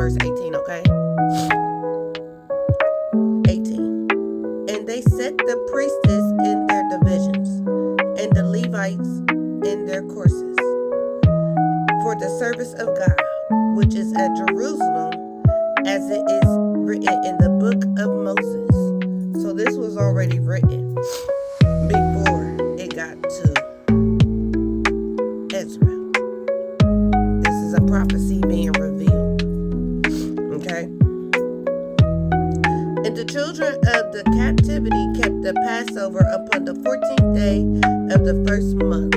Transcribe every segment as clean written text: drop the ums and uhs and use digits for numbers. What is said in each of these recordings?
verse 18, okay? 18. And they set the priestess in their divisions, and the Levites in their courses, for the service of God, which is at Jerusalem, as it is written in the book of Moses. So this was already written before it got to Ezra. This is a prophecy being revealed. Okay? And the children of the captivity kept the Passover upon the 14th day of the first month.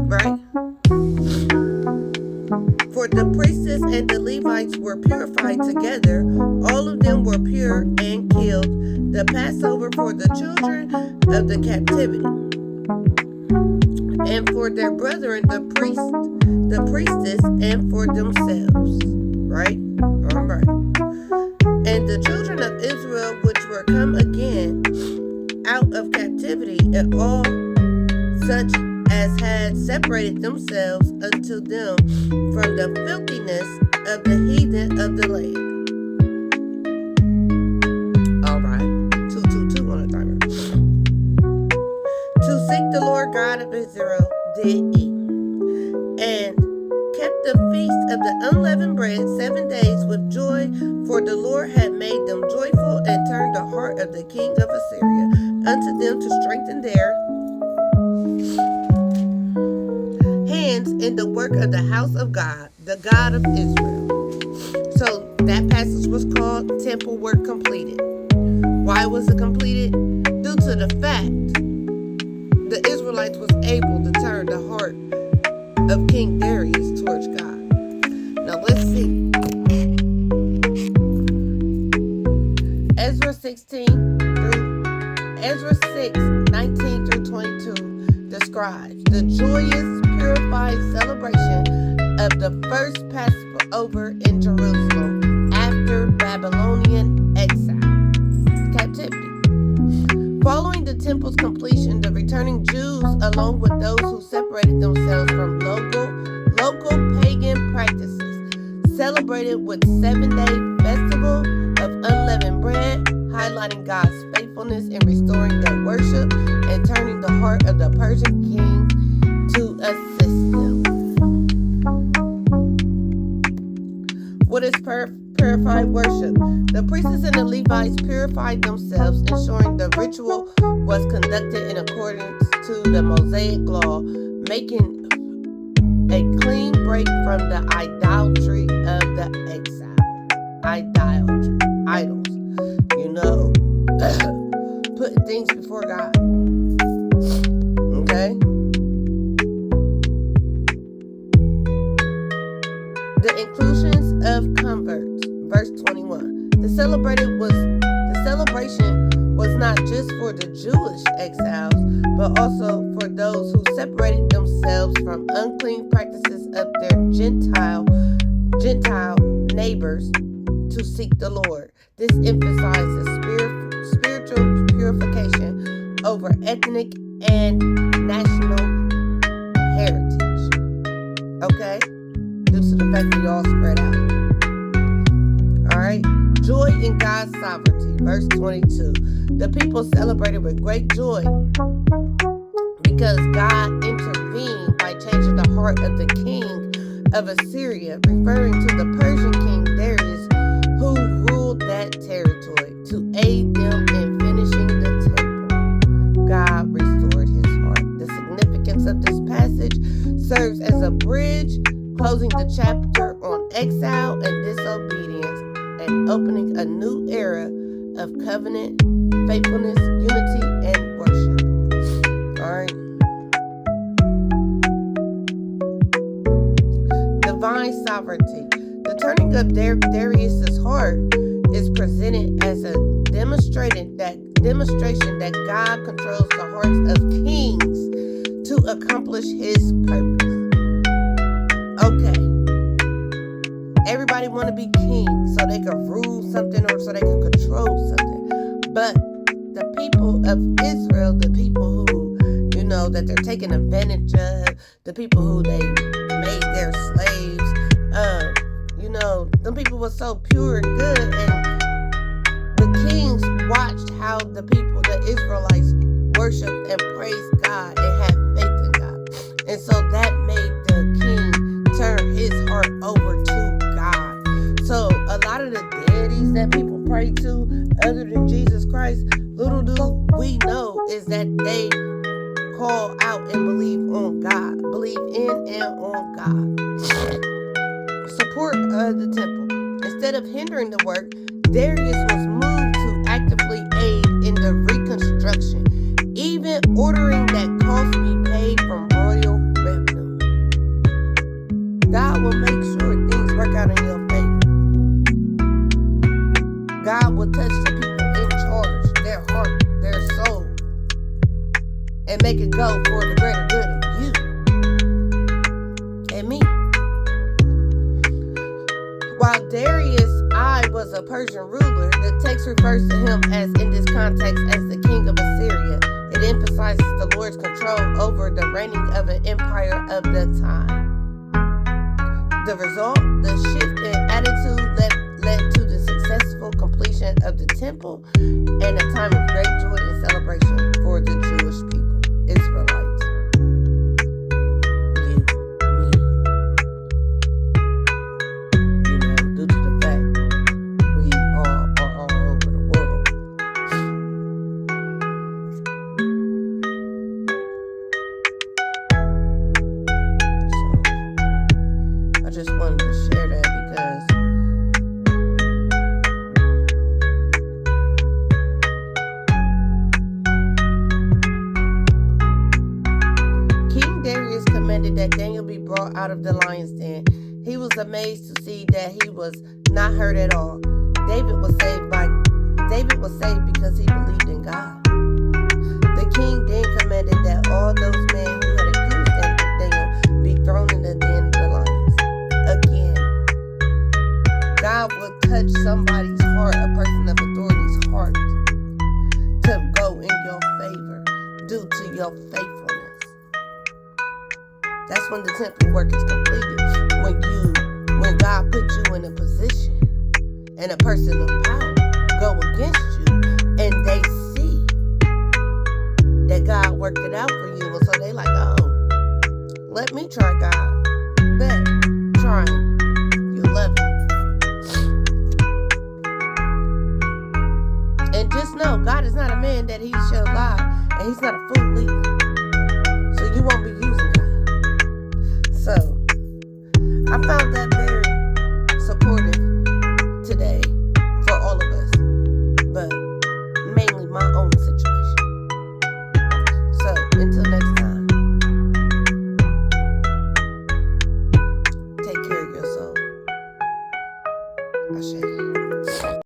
Right? For the priestess and the Levites were purified together. All of them were pure and killed the Passover for the children of the captivity, and for their brethren the priestess, and for themselves. Right? All right. And the children of Israel, which were come again out of captivity, and all such as had separated themselves unto them from the filthiness of the heathen of the land. All right, 222 on the timer. To seek the Lord God of Israel did eat, and kept the feast of the unleavened bread 7 days with joy, for the Lord had made them joyful, and turned the heart of the king of Assyria unto them to strengthen their hands in the work of the house of God, the God of Israel. So that passage was called temple work completed. Why was it completed? Due to the fact the Israelites was able to turn the heart of King Darius towards God. Now let's see. Ezra 6:19 through 22 describes the joyous, purified celebration of the first Passover in Jerusalem after Babylonian exile, captivity. Following the temple's completion, the returning Jews, along with those who separated themselves from local pagan practices, celebrated with 7-day festival of unleavened bread, highlighting God's faithfulness in restoring their worship and turning the heart of the Persian king to assist them. What is purified worship? The priests and the Levites purified themselves, ensuring the ritual was conducted in accordance to the Mosaic law, making a clean break from the idolatry of the exile. Idolatry, idols. Putting things before God. Okay? The inclusions of converts, verse 21. The celebration was not just for the Jewish exiles, but also for those who separated themselves from unclean practices of their Gentile neighbors to seek the Lord. This emphasizes spiritual purification over ethnic and national heritage. Okay? Due to the fact we all spread out. Alright? Joy in God's sovereignty. Verse 22. The people celebrated with great joy because God intervened by changing the heart of the king of Assyria, referring to the Persian king Darius, who ruled that territory to aid them in finishing the temple. God restored his heart. The significance of this passage serves as a bridge, closing the chapter on exile and disobedience and opening a new era of covenant, faithfulness, unity, and worship. Alright. Divine sovereignty. The turning of Darius's heart is presented as a demonstration that God controls the hearts of kings to accomplish his purpose. Okay. Everybody want to be king so they can rule something or so they can control something. But the people of Israel, the people who, that they're taking advantage of, the people who they made their slaves, people were so pure and good, and the kings watched how the people, the Israelites, worshiped and praised God and had faith in God. And so that made the king turn his heart over to God. So a lot of the deities that people pray to other than Jesus Christ, little do we know is that they call out and believe on God, believe in and on God. Support the temple. Instead of hindering the work, Darius was moved to actively aid in the reconstruction, even ordering that costs be paid from royal revenue. God will make sure things work out in your favor. God will touch the people in charge, their heart, their soul, and make it go for the greater good of you and me. While Darius I was a Persian ruler, the text refers to him as, in this context, as the king of Assyria. It emphasizes the Lord's control over the reigning of an empire of the time. The result, the shift in attitude led to the successful completion of the temple and a time of great joy and celebration for the Jewish people, Israelites. I just wanted to share that because King Darius commanded that Daniel be brought out of the lion's den. He was amazed to see that he was not hurt at all. David was saved because he believed in God. The king then commanded that all those men who had accused Daniel be thrown in the den of the lions. Again, God will touch somebody's heart, a person of authority's heart, to go in your favor due to your faithfulness. That's when the temple work is completed. When God put you in a position and a person of power go against you, and they see that God worked it out for you, and so they like, oh, let me try God. Bet, try him. You love him. And just know, God is not a man that he shall lie, and he's not a fool